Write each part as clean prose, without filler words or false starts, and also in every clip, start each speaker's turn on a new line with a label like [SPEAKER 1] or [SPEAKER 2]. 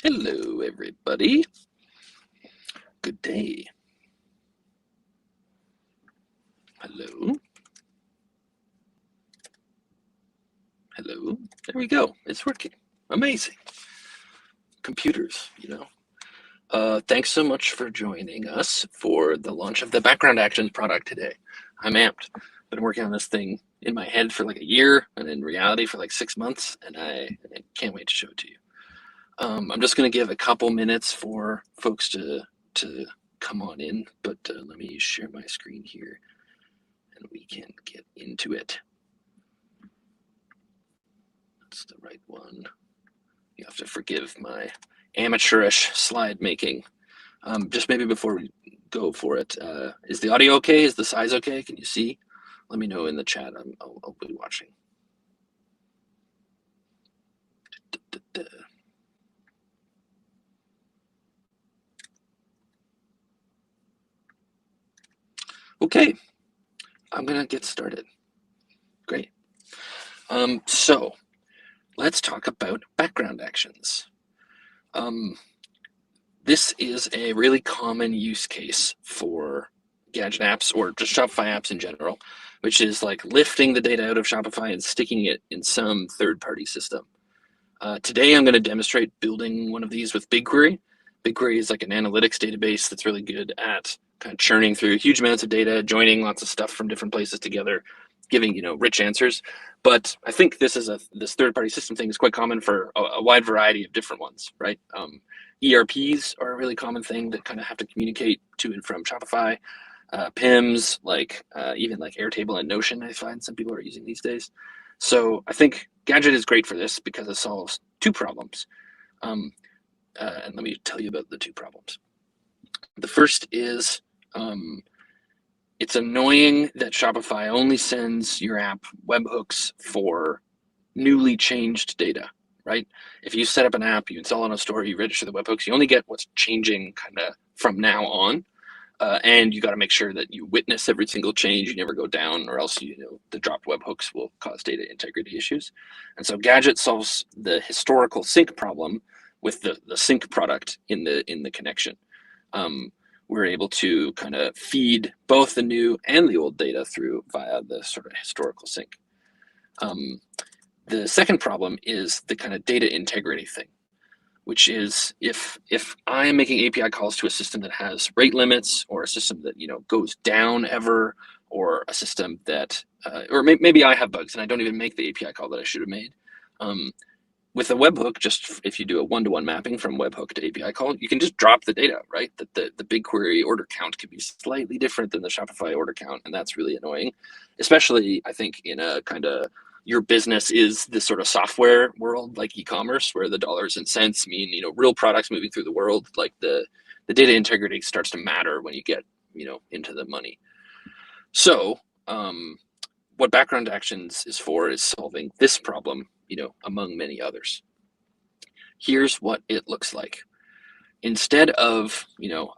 [SPEAKER 1] Hello, everybody. Good day. Hello. Hello. There we go. It's working. Amazing. Computers, Thanks so much for joining us for the launch of the Background Actions product today. I'm amped. Been working on this thing in my head for like a year and in reality for like 6 months, and I can't wait to show it to you. I'm just going to give a couple minutes for folks to come on in, but let me share my screen here and we can get into it. That's the right one. You have to forgive my amateurish slide making. Just maybe before we go for it, is the audio okay? Is the size okay? Can you see? Let me know in the chat. I'll be watching. Okay, I'm gonna get started. Great. So let's talk about background actions. This is a really common use case for Gadget apps or just Shopify apps in general, which is like lifting the data out of Shopify and sticking it in some third-party system. Today, I'm going to demonstrate building one of these with BigQuery. BigQuery is like an analytics database that's really good at kind of churning through huge amounts of data, joining lots of stuff from different places together, giving rich answers. But I think this third-party system thing is quite common for a wide variety of different ones, right? ERPs are a really common thing that kind of have to communicate to and from Shopify. PIMs, even like Airtable and Notion, I find some people are using these days. So I think Gadget is great for this because it solves two problems. And let me tell you about the two problems. The first is it's annoying that Shopify only sends your app webhooks for newly changed data, right? If you set up an app, you install on a store, you register the webhooks, you only get what's changing kind of from now on. And you got to make sure that you witness every single change. You never go down, or else the dropped webhooks will cause data integrity issues. And so Gadget solves the historical sync problem with the sync product in the connection. We're able to kind of feed both the new and the old data through via the sort of historical sync. The second problem is the kind of data integrity thing, which is if I am making API calls to a system that has rate limits, or a system that goes down ever, or a system that, or maybe I have bugs and I don't even make the API call that I should have made. With a webhook, just if you do a one-to-one mapping from webhook to API call, you can just drop the data, right? That the BigQuery order count can be slightly different than the Shopify order count, and that's really annoying, especially I think in a kind of your business is this sort of software world like e-commerce, where the dollars and cents mean real products moving through the world. Like the data integrity starts to matter when you get into the money. So what background actions is for is solving this problem, among many others. Here's what it looks like. Instead of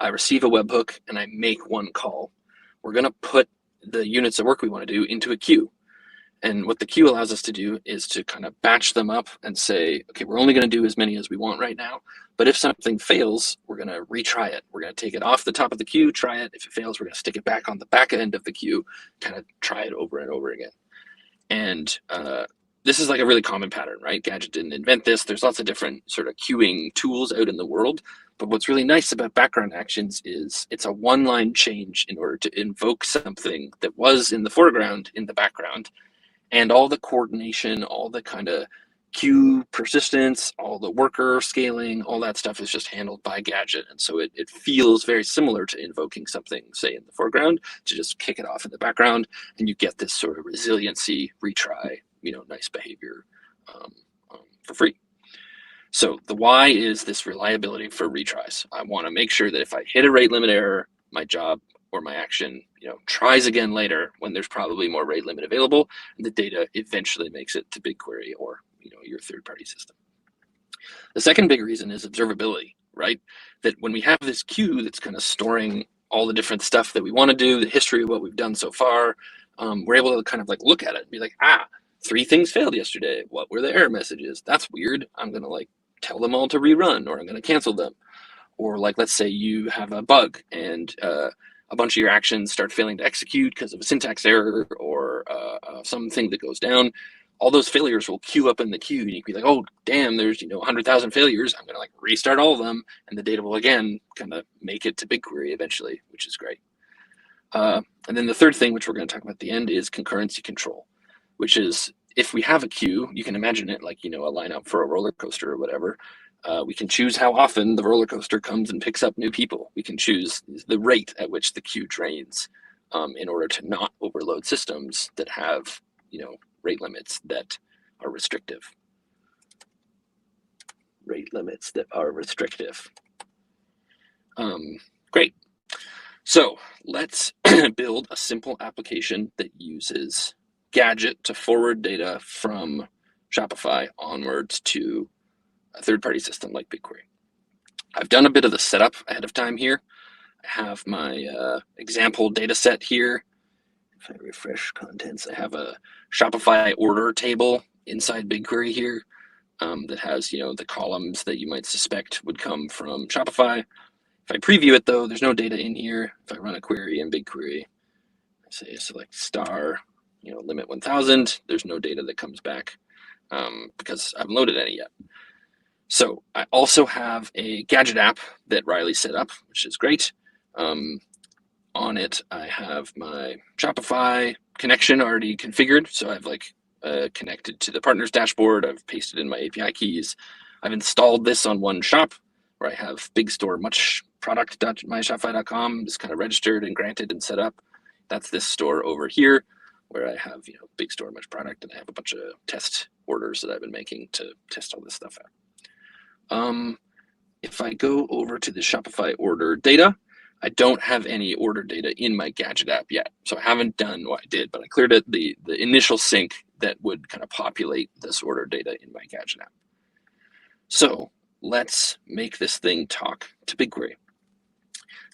[SPEAKER 1] I receive a webhook and I make one call, we're going to put the units of work we want to do into a queue. And what the queue allows us to do is to kind of batch them up and say, okay, we're only going to do as many as we want right now. But if something fails, we're going to retry it. We're going to take it off the top of the queue, try it. If it fails, we're going to stick it back on the back end of the queue, kind of try it over and over again. And this is like a really common pattern, right? Gadget didn't invent this. There's lots of different sort of queuing tools out in the world. But what's really nice about background actions is it's a one-line change in order to invoke something that was in the foreground in the background. And all the coordination, all the kind of queue persistence, all the worker scaling, all that stuff is just handled by Gadget. And so it feels very similar to invoking something, say, in the foreground, to just kick it off in the background, and you get this sort of resiliency, retry, nice behavior for free. So the why is this reliability for retries. I want to make sure that if I hit a rate limit error, my job or my action tries again later when there's probably more rate limit available, and the data eventually makes it to BigQuery or your third-party system. The second big reason is observability, right? That when we have this queue that's kind of storing all the different stuff that we want to do, the history of what we've done so far, we're able to kind of like look at it and be like, 3 things failed yesterday. What were the error messages? That's weird. I'm going to tell them all to rerun, or I'm going to cancel them. Or like, let's say you have a bug and a bunch of your actions start failing to execute because of a syntax error or something that goes down. All those failures will queue up in the queue, and you can be like, oh, damn, there's 100,000 failures. I'm going to like restart all of them, and the data will again kind of make it to BigQuery eventually, which is great. And then the third thing, which we're going to talk about at the end, is concurrency control, which is if we have a queue, you can imagine it like a lineup for a roller coaster or whatever. We can choose how often the roller coaster comes and picks up new people. We can choose the rate at which the queue drains in order to not overload systems that have rate limits that are restrictive. Great. So let's build a simple application that uses Gadget to forward data from Shopify onwards to a third-party system like BigQuery. I've done a bit of the setup ahead of time here. I have my example data set here. If I refresh contents, I have a Shopify order table inside BigQuery here that has the columns that you might suspect would come from Shopify. If I preview it though, there's no data in here. If I run a query in BigQuery, I say select star, limit 1000, there's no data that comes back because I haven't loaded any yet. So I also have a Gadget app that Riley set up, which is great. On it, I have my Shopify connection already configured. So I've connected to the partners dashboard. I've pasted in my API keys. I've installed this on one shop where I have big store muchproduct.myshopify.com is kind of registered and granted and set up. That's this store over here where I have big store much product, and I have a bunch of test orders that I've been making to test all this stuff out. If I go over to the Shopify order data, I don't have any order data in my Gadget app yet. So I haven't done what I did, but I cleared it, the initial sync that would kind of populate this order data in my Gadget app. So let's make this thing talk to BigQuery.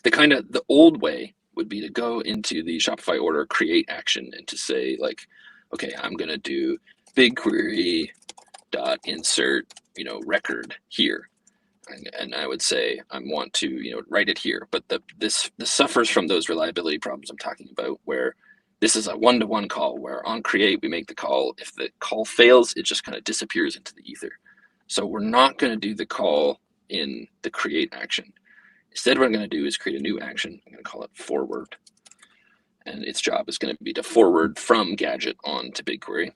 [SPEAKER 1] The old way would be to go into the Shopify order create action and to say okay, I'm going to do BigQuery dot insert, record here. And I would say I want to, write it here. But this suffers from those reliability problems I'm talking about, where this is a one-to-one call, where on create, we make the call. If the call fails, it just kind of disappears into the ether. So we're not going to do the call in the create action. Instead, what I'm going to do is create a new action. I'm going to call it forward. And its job is going to be to forward from Gadget on to BigQuery.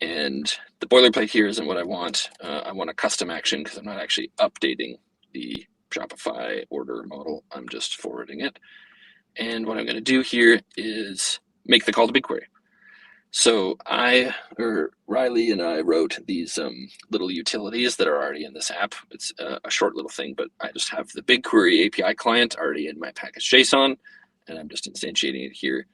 [SPEAKER 1] And the boilerplate here isn't what I want. I want a custom action because I'm not actually updating the Shopify order model. I'm just forwarding it. And what I'm going to do here is make the call to BigQuery. So Riley and I wrote these little utilities that are already in this app. It's a short little thing, but I just have the BigQuery API client already in my package.json, and I'm just instantiating it here.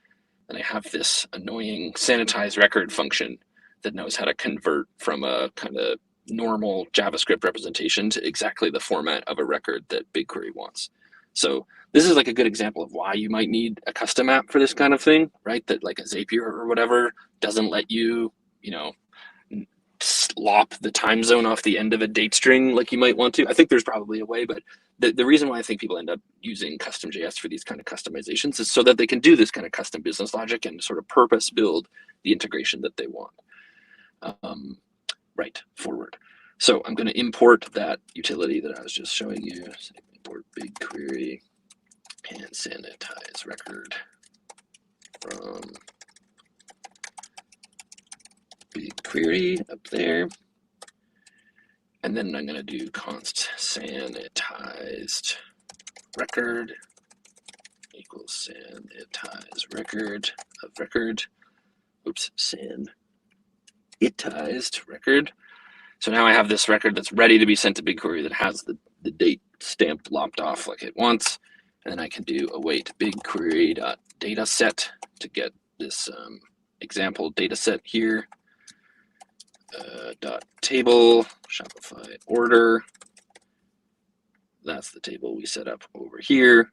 [SPEAKER 1] And I have this annoying sanitize record function that knows how to convert from a kind of normal JavaScript representation to exactly the format of a record that BigQuery wants. So this is a good example of why you might need a custom app for this kind of thing, right? That a Zapier or whatever doesn't let you, slop the time zone off the end of a date string like you might want to. I think there's probably a way, but the reason why I think people end up using custom.js for these kind of customizations is so that they can do this kind of custom business logic and sort of purpose build the integration that they want. Right, forward. So I'm going to import that utility that I was just showing you. So import BigQuery and sanitize record from BigQuery up there. And then I'm going to do const sanitized record equals sanitize record of record. Oops, sanitized record. So now I have this record that's ready to be sent to BigQuery that has the date stamp lopped off like it wants. And then I can do await BigQuery.dataset to get this example dataset here. Table, Shopify order. That's the table we set up over here.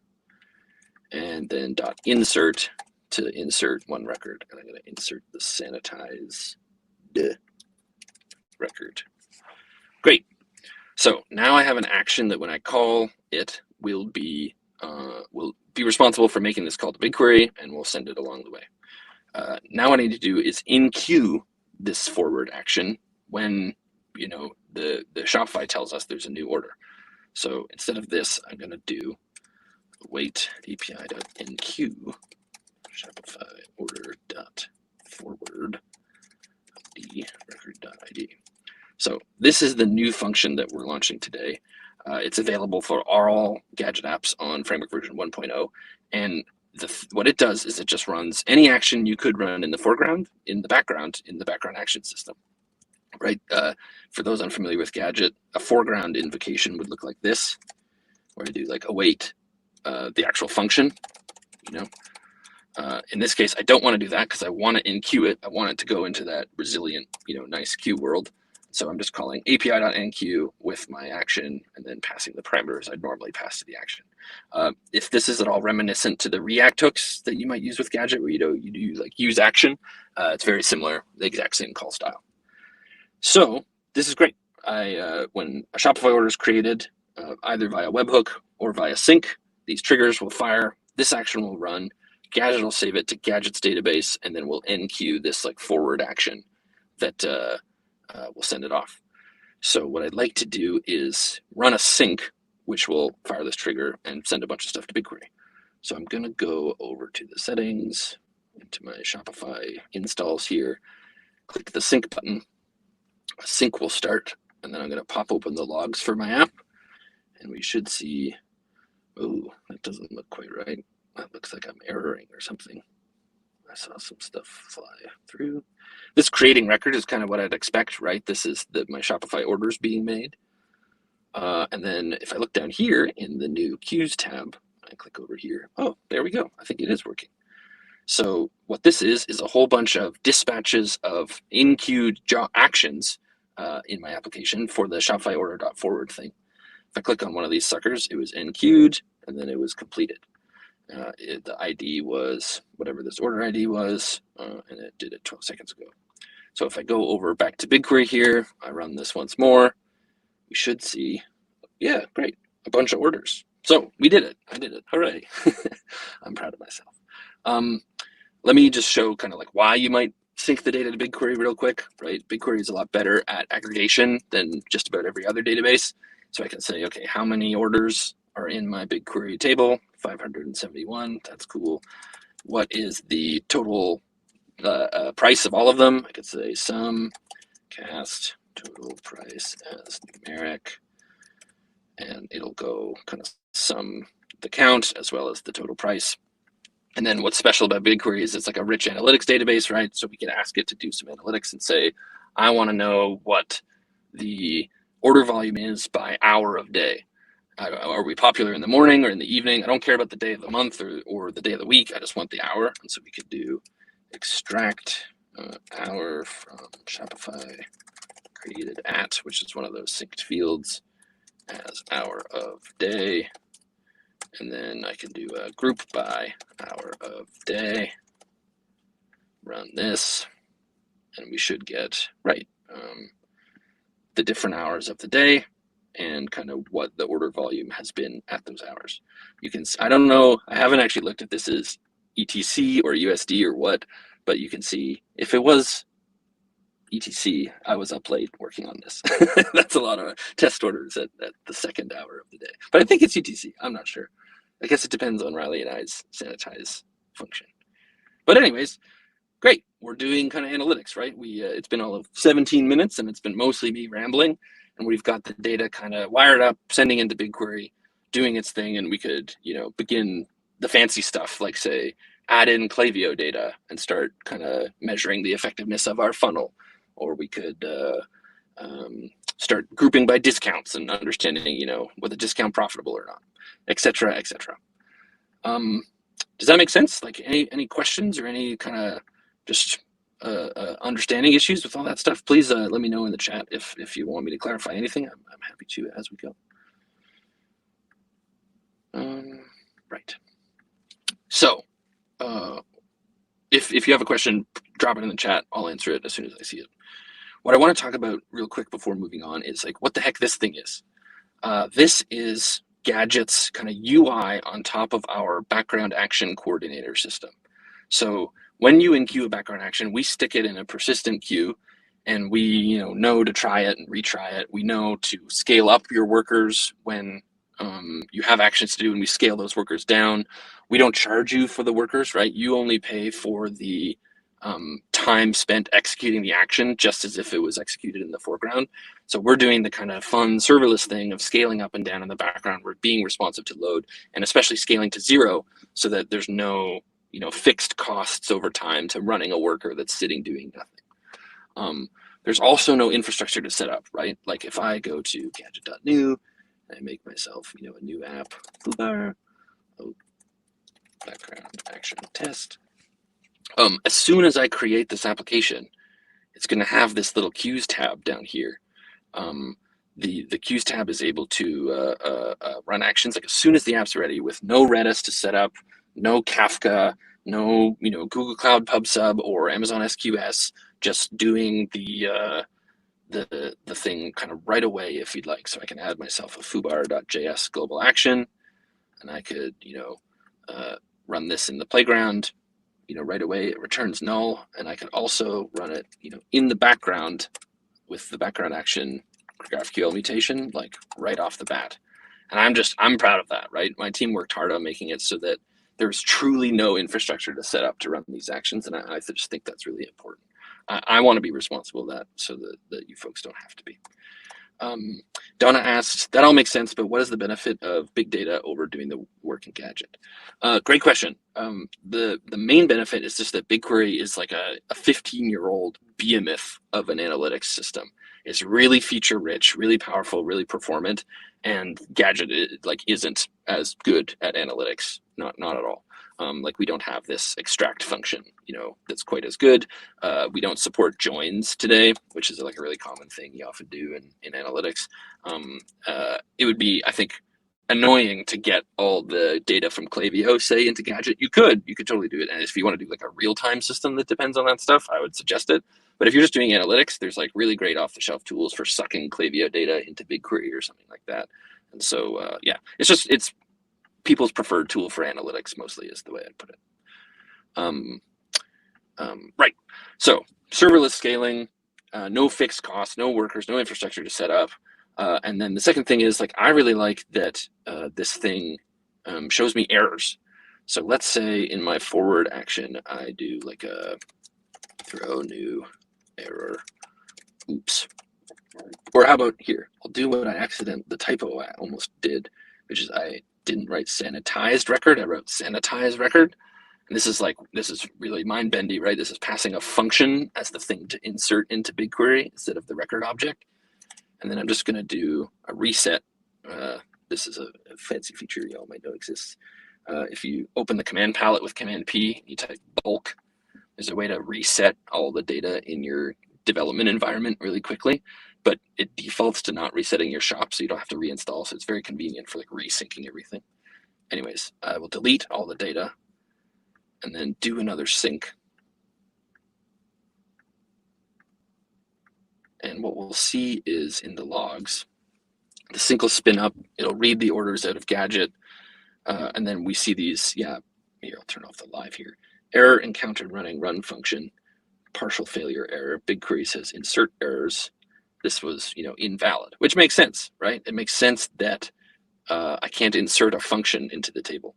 [SPEAKER 1] And then .insert to insert one record. And I'm going to insert the sanitize record. Great. So now I have an action that when I call it will be responsible for making this call to BigQuery, and we'll send it along the way. Now what I need to do is in-queue this forward action when the Shopify tells us there's a new order. So instead of this, I'm going to do wait api.enqueue Shopify order.forward id record.id. So this is the new function that we're launching today. It's available for all Gadget apps on framework version 1.0, and what it does is it just runs any action you could run in the foreground, in the background action system. Right? For those unfamiliar with Gadget, a foreground invocation would look like this, where I do like await the actual function. In this case, I don't want to do that because I want to enqueue it. I want it to go into that resilient, nice queue world. So I'm just calling api.enqueue with my action and then passing the parameters I'd normally pass to the action. If this is at all reminiscent to the React hooks that you might use with Gadget, where you do like use action, it's very similar, the exact same call style. So this is great. When a Shopify order is created, either via webhook or via sync, these triggers will fire. This action will run. Gadget will save it to Gadget's database, and then we'll enqueue this like forward action that will send it off. So what I'd like to do is run a sync, which will fire this trigger and send a bunch of stuff to BigQuery. So I'm going to go over to the settings, into my Shopify installs here, click the sync button. A sync will start, and then I'm going to pop open the logs for my app, and we should see, oh, that doesn't look quite right. That looks like I'm erroring or something. I saw some stuff fly through. This creating record is kind of what I'd expect, right? This is my Shopify orders being made. And then if I look down here in the new queues tab, I click over here. Oh, there we go. I think it is working. So what this is a whole bunch of dispatches of in-queued actions in my application for the Shopify order.forward thing. If I click on one of these suckers, it was enqueued, and then it was completed. The ID was whatever this order ID was, and it did it 12 seconds ago. So if I go over back to BigQuery here, I run this once more, we should see, yeah, great, a bunch of orders. So we did it. I did it. Hooray. I'm proud of myself. Let me just show kind of like why you might sync the data to BigQuery real quick, right? BigQuery is a lot better at aggregation than just about every other database. So I can say, okay, how many orders are in my BigQuery table? 571, that's cool. What is the total price of all of them? I could say sum cast total price as numeric, and it'll go kind of sum the count as well as the total price. And then what's special about BigQuery is it's like a rich analytics database, right? So we can ask it to do some analytics and say, I want to know what the order volume is by hour of day. Are we popular in the morning or in the evening? I don't care about the day of the month or the day of the week. I just want the hour. And so we could do extract hour from Shopify created at, which is one of those synced fields, as hour of day. And then I can do a group by hour of day, run this, and we should get, right, the different hours of the day and kind of what the order volume has been at those hours. You can, I don't know, I haven't actually looked at this as ETC or USD or what, but you can see if it was ETC, I was up late working on this. That's a lot of test orders at the second hour of the day. But I think it's UTC, I'm not sure. I guess it depends on Riley and I's sanitize function. But anyways, great. We're doing kind of analytics, right? It's been all of 17 minutes and it's been mostly me rambling, and we've got the data kind of wired up, sending into BigQuery, doing its thing, and we could, begin the fancy stuff, like say, add in Klaviyo data and start kind of measuring the effectiveness of our funnel, or we could start grouping by discounts and understanding, was a discount profitable or not, etc., etc. Does that make sense? Like any questions or any kind of just understanding issues with all that stuff? Please let me know in the chat if you want me to clarify anything. I'm happy to as we go. Right. So if you have a question, drop it in the chat. I'll answer it as soon as I see it. What I want to talk about real quick before moving on is like what the heck this thing is. This is Gadget's kind of UI on top of our background action coordinator system. So when you enqueue a background action, we stick it in a persistent queue, and we know to try it and retry it. We know to scale up your workers when you have actions to do, and we scale those workers down. We don't charge you for the workers, right? You only pay for the time spent executing the action, just as if it was executed in the foreground. So we're doing the kind of fun serverless thing of scaling up and down in the background. We're being responsive to load, and especially scaling to 0 so that there's no fixed costs over time to running a worker that's sitting doing nothing. There's also no infrastructure to set up, right? Like if I go to gadget.new, I make myself a new app, background action test. As soon as I create this application, it's going to have this little queues tab down here. The queues tab is able to run actions like as soon as the app's ready, with no Redis to set up, no Kafka, no Google Cloud PubSub or Amazon SQS, just doing the thing kind of right away if you'd like. So I can add myself a foobar.js global action, and I could run this in the playground. Right away it returns null, and I can also run it in the background with the background action GraphQL mutation, like right off the bat. And I'm proud of that, right? My team worked hard on making it so that there's truly no infrastructure to set up to run these actions, and I just think that's really important. I want to be responsible for that so that you folks don't have to be. Donna asks, that all makes sense, but what is the benefit of big data over doing the work in Gadget? Great question. The main benefit is just that BigQuery is like a 15-year-old behemoth of an analytics system. It's really feature rich, really powerful, really performant, and Gadget isn't as good at analytics, not at all. Like we don't have this extract function, that's quite as good. We don't support joins today, which is like a really common thing you often do in analytics. It would be, I think, annoying to get all the data from Klaviyo, say, into Gadget. You could totally do it. And if you want to do like a real-time system that depends on that stuff, I would suggest it. But if you're just doing analytics, there's like really great off-the-shelf tools for sucking Klaviyo data into BigQuery or something like that. And so, yeah, it's people's preferred tool for analytics, mostly, is the way I'd put it. Right. So serverless scaling, no fixed costs, no workers, no infrastructure to set up. And then the second thing is, like, I really like that this thing shows me errors. So let's say in my forward action, I do like a throw new error. Oops. Or how about here? I'll do what the typo I almost did, which is I didn't write sanitized record. I wrote sanitized record. And this is really mind bendy, right? This is passing a function as the thing to insert into BigQuery instead of the record object. And then I'm just going to do a reset. This is a fancy feature you all might know exists. If you open the command palette with Command P, you type bulk, there's a way to reset all the data in your development environment really quickly, but it defaults to not resetting your shop, so you don't have to reinstall. So it's very convenient for like resyncing everything. Anyways, I will delete all the data and then do another sync. And what we'll see is in the logs, the sync will spin up, it'll read the orders out of Gadget, and then we see these, here, I'll turn off the live here. Error encountered running run function, partial failure error. BigQuery says insert errors. This was, invalid, which makes sense, right? It makes sense that I can't insert a function into the table.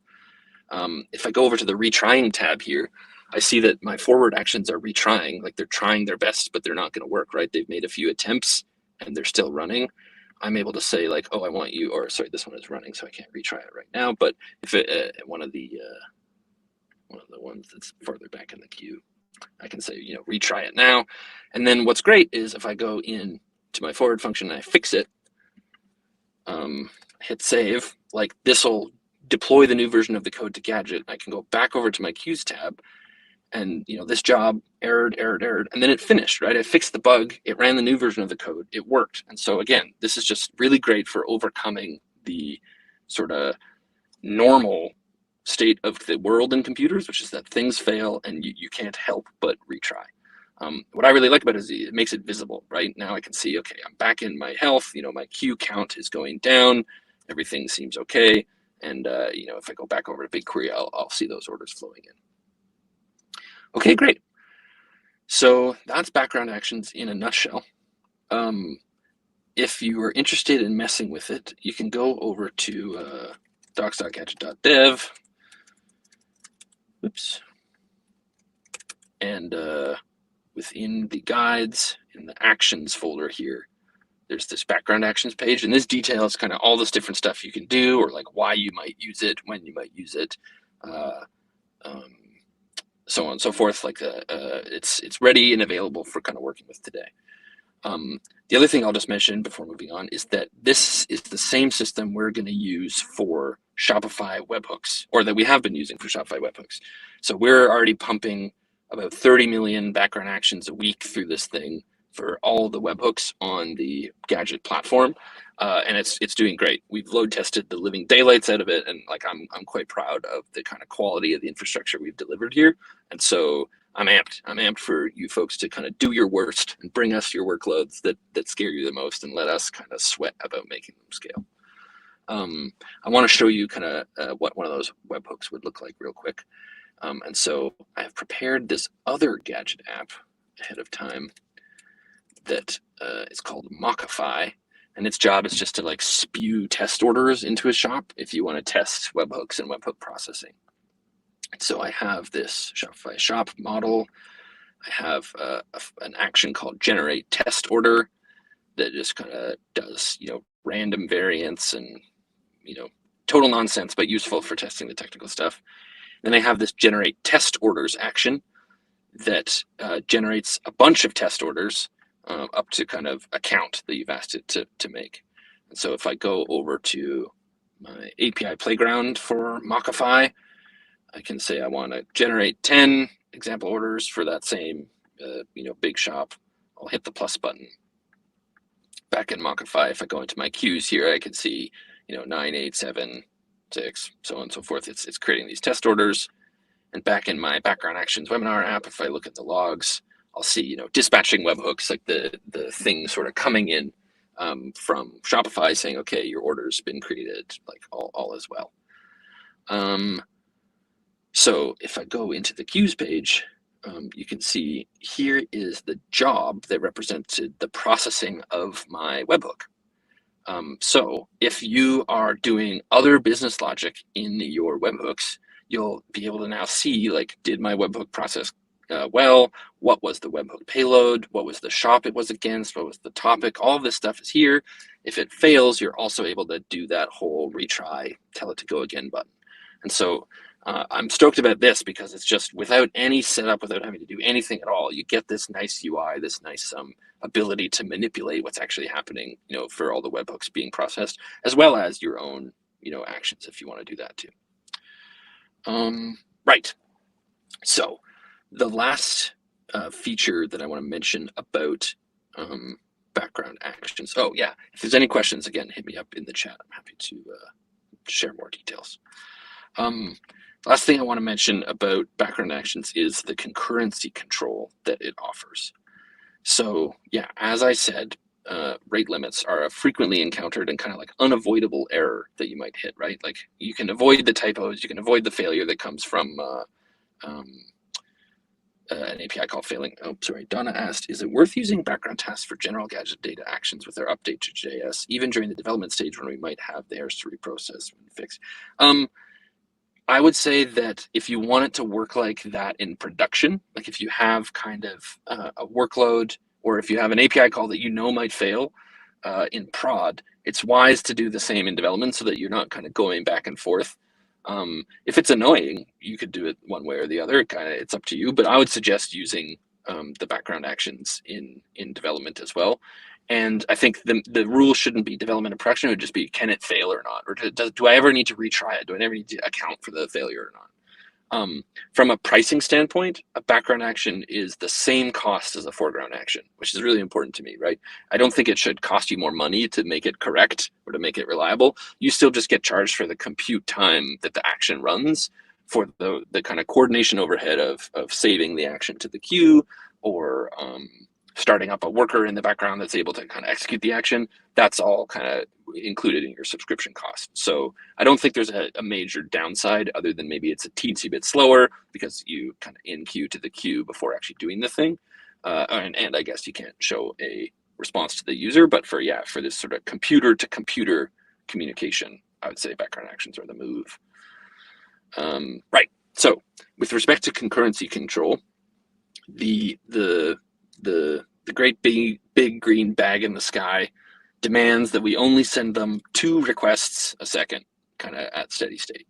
[SPEAKER 1] If I go over to the retrying tab here, I see that my forward actions are retrying, like they're trying their best, but they're not going to work, right? They've made a few attempts and they're still running. I'm able to say like, oh, I want you, or sorry, this one is running, so I can't retry it right now. But if one of the ones that's further back in the queue, I can say, retry it now. And then what's great is if I go in to my forward function and I fix it, hit save, like this will deploy the new version of the code to Gadget. I can go back over to my queues tab, and this job errored, and then it finished, right? I fixed the bug, it ran the new version of the code, it worked. And so again, this is just really great for overcoming the sort of normal state of the world in computers, which is that things fail and you can't help but retry. What I really like about it is it makes it visible, right? Now I can see, okay, I'm back in my health, my queue count is going down, everything seems okay. And if I go back over to BigQuery, I'll see those orders flowing in. Okay, great. So that's background actions in a nutshell. If you are interested in messing with it, you can go over to docs.gadget.dev. Oops. And within the guides, in the actions folder here, there's this background actions page, and this details kind of all this different stuff you can do, or like why you might use it, when you might use it, so on and so forth. Like it's ready and available for kind of working with today. The other thing I'll just mention before moving on is that this is the same system we're going to use for Shopify webhooks, or that we have been using for Shopify webhooks. So we're already pumping about 30 million background actions a week through this thing for all the webhooks on the Gadget platform, and it's doing great. We've load tested the living daylights out of it, and like I'm quite proud of the kind of quality of the infrastructure we've delivered here. And so I'm amped for you folks to kind of do your worst and bring us your workloads that scare you the most, and let us kind of sweat about making them scale. I want to show you kind of what one of those webhooks would look like real quick. And so I have prepared this other Gadget app ahead of time that is called Mockify, and its job is just to like spew test orders into a shop if you want to test webhooks and webhook processing. So I have this Shopify shop model. I have an action called generate test order that just kind of does, random variants and, total nonsense, but useful for testing the technical stuff. Then I have this generate test orders action that generates a bunch of test orders up to kind of a count that you've asked it to make. And so if I go over to my API playground for Mockify, I can say I want to generate 10 example orders for that same, big shop. I'll hit the plus button. Back in Mockify, if I go into my queues here, I can see, 9, 8, 7, 6, so on and so forth. It's creating these test orders. And back in my background actions webinar app, if I look at the logs, I'll see, dispatching webhooks, like the thing sort of coming in from Shopify saying, okay, your order's been created, like all is well. So if I go into the queues page, you can see here is the job that represented the processing of my webhook. So if you are doing other business logic in your webhooks, you'll be able to now see, like, did my webhook process well? What was the webhook payload? What was the shop it was against? What was the topic? All of this stuff is here. If it fails, you're also able to do that whole retry, tell it to go again button. And so I'm stoked about this because it's just without any setup, without having to do anything at all, you get this nice UI, this nice ability to manipulate what's actually happening, for all the webhooks being processed, as well as your own, actions if you want to do that too. Right. So the last feature that I want to mention about background actions. Oh yeah, if there's any questions, again, hit me up in the chat. I'm happy to share more details. Last thing I want to mention about background actions is the concurrency control that it offers. So yeah, as I said, rate limits are a frequently encountered and kind of like unavoidable error that you might hit, right? Like you can avoid the typos, you can avoid the failure that comes from an API call failing. Oh, sorry. Donna asked, is it worth using background tasks for general Gadget data actions with our update to JS, even during the development stage when we might have the errors to reprocess and fix? I would say that if you want it to work like that in production, like if you have kind of a workload, or if you have an API call that might fail in prod, it's wise to do the same in development so that you're not kind of going back and forth. If it's annoying, you could do it one way or the other. It's up to you, but I would suggest using the background actions in development as well. And I think the rule shouldn't be development and production. It would just be, can it fail or not? Or do I ever need to retry it? Do I ever need to account for the failure or not? From a pricing standpoint, a background action is the same cost as a foreground action, which is really important to me, right? I don't think it should cost you more money to make it correct or to make it reliable. You still just get charged for the compute time that the action runs, for the kind of coordination overhead of saving the action to the queue, or starting up a worker in the background that's able to kind of execute the action, that's all kind of included in your subscription cost. So I don't think there's a major downside other than maybe it's a teensy bit slower because you kind of in queue to the queue before actually doing the thing. And I guess you can't show a response to the user, but for this sort of computer to computer communication, I would say background actions are the move. Right. So with respect to concurrency control, the great big green bag in the sky demands that we only send them 2 requests a second, kind of at steady state.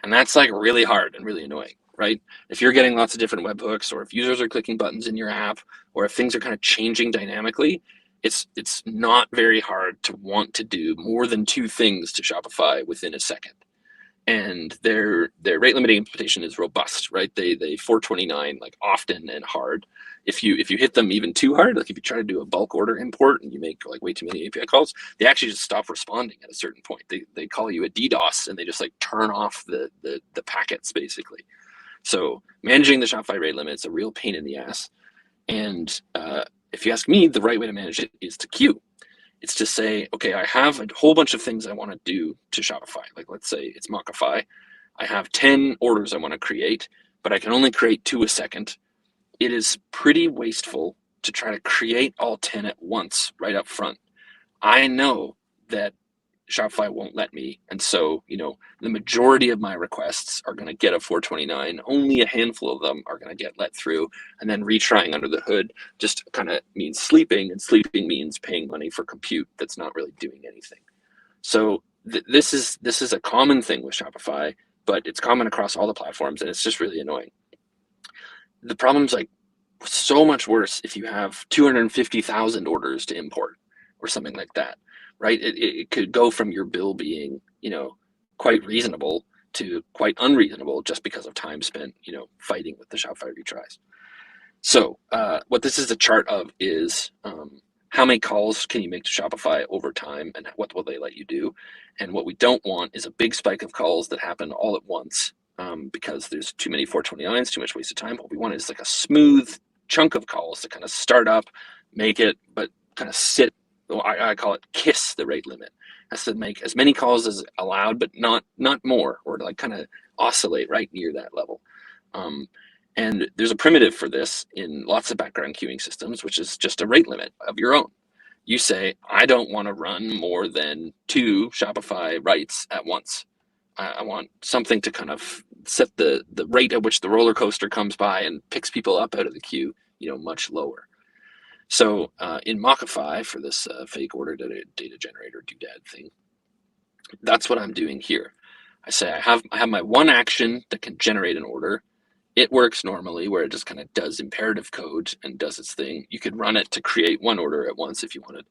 [SPEAKER 1] And that's like really hard and really annoying, right? If you're getting lots of different webhooks, or if users are clicking buttons in your app, or if things are kind of changing dynamically, it's not very hard to want to do more than 2 things to Shopify within a second. And their rate limiting implementation is robust, right? They 429 like often and hard. If you hit them even too hard, like if you try to do a bulk order import and you make like way too many API calls, they actually just stop responding at a certain point. They call you a DDoS and they just like turn off the packets basically. So managing the Shopify rate limit is a real pain in the ass. And if you ask me, the right way to manage it is to queue. It's to say, okay, I have a whole bunch of things I want to do to Shopify. Like let's say it's Mockify. I have 10 orders I want to create, but I can only create 2 a second. It is pretty wasteful to try to create all 10 at once right up front. I know that Shopify won't let me. And so, the majority of my requests are going to get a 429. Only a handful of them are going to get let through. And then retrying under the hood just kind of means sleeping, and sleeping means paying money for compute that's not really doing anything. So this is a common thing with Shopify, but it's common across all the platforms, and it's just really annoying. The problem's like so much worse if you have 250,000 orders to import or something like that. Right? It could go from your bill being, quite reasonable to quite unreasonable just because of time spent, fighting with the Shopify retries. So what this is a chart of is how many calls can you make to Shopify over time, and what will they let you do? And what we don't want is a big spike of calls that happen all at once because there's too many 429s, too much waste of time. What we want is like a smooth chunk of calls to kind of start up, make it, but kind of sit. I call it kiss the rate limit. Has to make as many calls as allowed, but not more, or like kind of oscillate right near that level. And there's a primitive for this in lots of background queuing systems, which is just a rate limit of your own. You say, I don't want to run more than 2 Shopify writes at once. I want something to kind of set the rate at which the roller coaster comes by and picks people up out of the queue, much lower. So in Mockify, for this fake order data generator doodad thing, that's what I'm doing here. I say I have my one action that can generate an order. It works normally where it just kind of does imperative code and does its thing. You could run it to create one order at once if you wanted.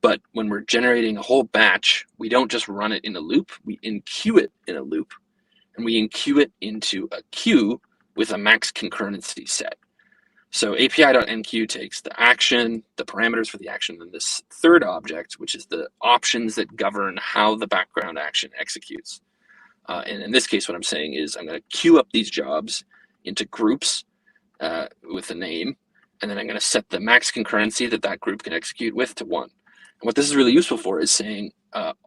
[SPEAKER 1] But when we're generating a whole batch, we don't just run it in a loop. We enqueue it in a loop, and we enqueue it into a queue with a max concurrency set. So API.enqueue takes the action, the parameters for the action, and this third object, which is the options that govern how the background action executes. And in this case, what I'm saying is I'm going to queue up these jobs into groups with a name, and then I'm going to set the max concurrency that group can execute with to 1. And what this is really useful for is saying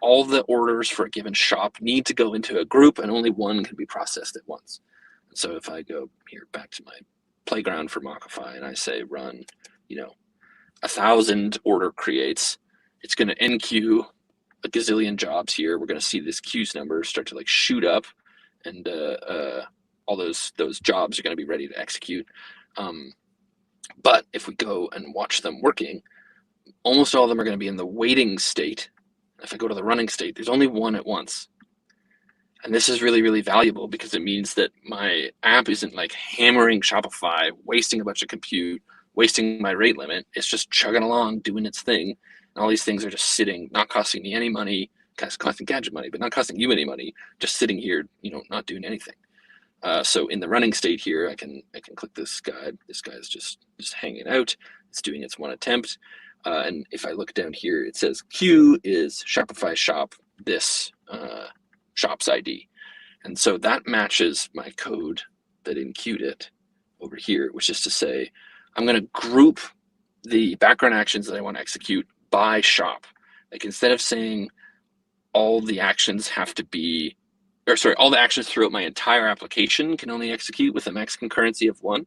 [SPEAKER 1] all the orders for a given shop need to go into a group, and only one can be processed at once. And so if I go here back to my playground for Mockify and I say run, 1,000 order creates, it's going to enqueue a gazillion jobs here. We're going to see this queues number start to like shoot up, and all those jobs are going to be ready to execute. But if we go and watch them working, almost all of them are going to be in the waiting state. If I go to the running state, there's only one at once. And this is really, really valuable because it means that my app isn't like hammering Shopify, wasting a bunch of compute, wasting my rate limit. It's just chugging along, doing its thing. And all these things are just sitting, not costing me any money, costing Gadget money, but not costing you any money, just sitting here, not doing anything. So in the running state here, I can click this guide. This guy is just hanging out. It's doing its one attempt. And if I look down here, it says queue is Shopify shop this shop's ID. And so that matches my code that enqueued it over here, which is to say I'm going to group the background actions that I want to execute by shop. Like instead of saying all the actions have to be, or sorry, all the actions throughout my entire application can only execute with a max concurrency of 1.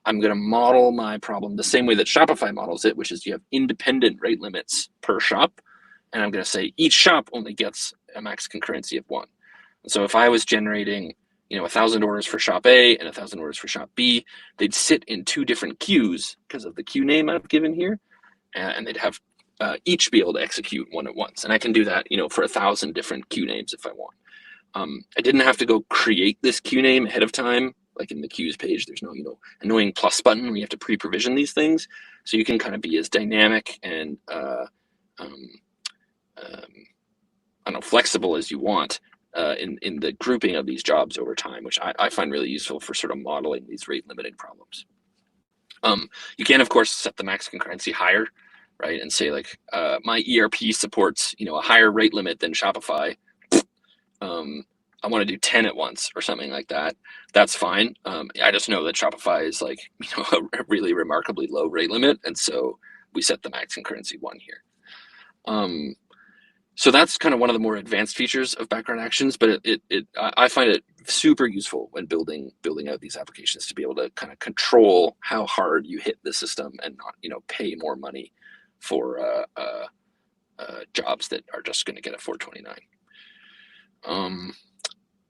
[SPEAKER 1] I'm going to model my problem the same way that Shopify models it, which is you have independent rate limits per shop. And I'm going to say each shop only gets a max concurrency of 1. And so if I was generating 1,000 orders for shop A and 1,000 orders for shop B, they'd sit in 2 different queues because of the queue name I've given here, and they'd have each be able to execute one at once. And I can do that, for 1,000 different queue names if I want. I didn't have to go create this queue name ahead of time. Like in the queues page, there's no, annoying plus button where you have to pre-provision these things. So you can kind of be as dynamic and flexible as you want in the grouping of these jobs over time, which I find really useful for sort of modeling these rate limiting problems. You can, of course, set the max concurrency higher, right? And say like, my ERP supports, a higher rate limit than Shopify. I want to do 10 at once or something like that. That's fine. I just know that Shopify is like, a really remarkably low rate limit. And so we set the max concurrency 1 here. So that's kind of one of the more advanced features of background actions, but I find it super useful when building out these applications to be able to kind of control how hard you hit the system and not, pay more money for jobs that are just going to get a 429.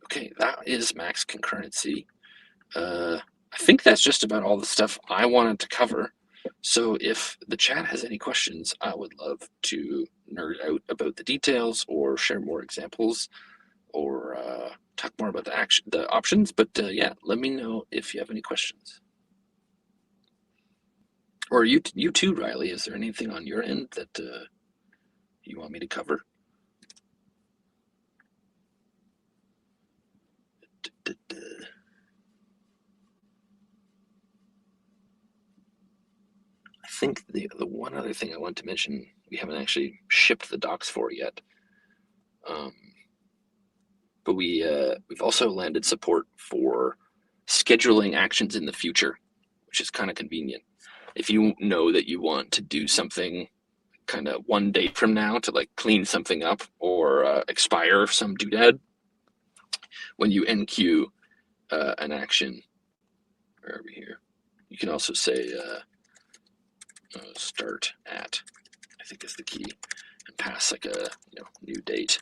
[SPEAKER 1] Okay, that is max concurrency. I think that's just about all the stuff I wanted to cover. So if the chat has any questions, I would love to nerd out about the details or share more examples or talk more about the options. But yeah, let me know if you have any questions. Or you too, Riley. Is there anything on your end that you want me to cover? I think the one other thing I want to mention, we haven't actually shipped the docs for yet, but we've also landed support for scheduling actions in the future, which is kind of convenient. If you know that you want to do something kind of 1 day from now to like clean something up or expire some doodad, when you enqueue an action, where are we here? You can also say start at, I think is the key, and pass like a new date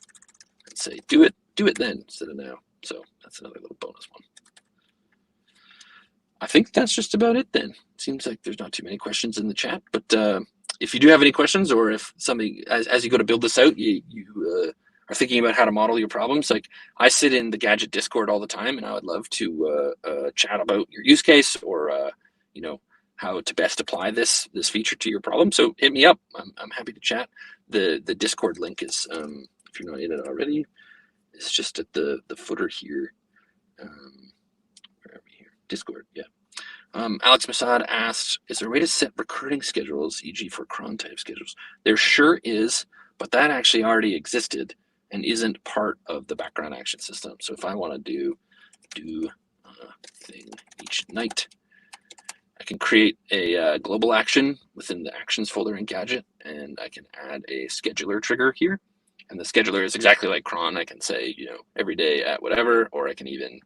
[SPEAKER 1] and say do it then instead of now. So that's another little bonus one. I think that's just about it then. Seems like there's not too many questions in the chat, but if you do have any questions, or if something as you go to build this out, you are thinking about how to model your problems, like I sit in the Gadget Discord all the time, and I would love to chat about your use case or how to best apply this feature to your problem. So hit me up. I'm happy to chat. The Discord link is, if you're not in it already, it's just at the footer here. Where are we here? Discord, yeah. Alex Masad asked, is there a way to set recurring schedules, e.g. for cron type schedules? There sure is, but that actually already existed and isn't part of the background action system. So if I want to do thing each night, I can create a global action within the actions folder in Gadget, and I can add a scheduler trigger here. And the scheduler is exactly like cron. I can say, every day at whatever, or I can even,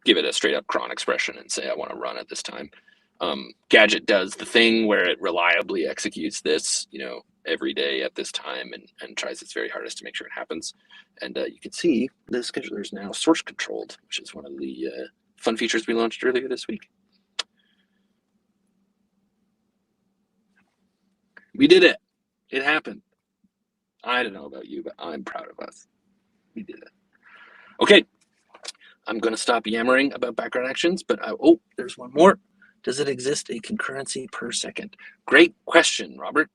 [SPEAKER 1] give it a straight up cron expression and say I want to run at this time. Gadget does the thing where it reliably executes this, every day at this time and tries its very hardest to make sure it happens. And you can see the scheduler is now source controlled, which is one of the fun features we launched earlier this week. We did it. It happened. I don't know about you, but I'm proud of us. We did it. Okay. I'm going to stop yammering about background actions, but there's one more. Does it exist a concurrency per second? Great question, Robert.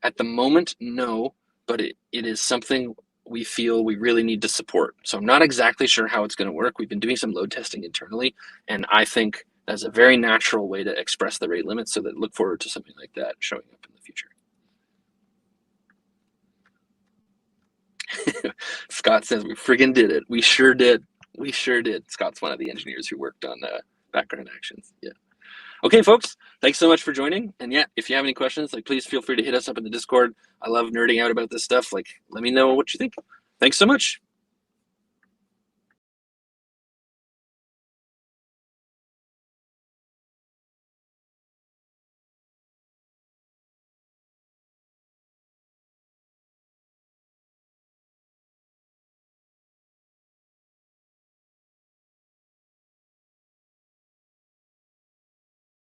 [SPEAKER 1] At the moment, no, but it is something we feel we really need to support. So I'm not exactly sure how it's going to work. We've been doing some load testing internally, and I think that's a very natural way to express the rate limit, so that look forward to something like that showing up in the future. Scott says we friggin' did it. We sure did. Scott's one of the engineers who worked on background actions. Yeah. Okay, folks, thanks so much for joining. And yeah, if you have any questions, like please feel free to hit us up in the Discord. I love nerding out about this stuff. Like, let me know what you think. Thanks so much.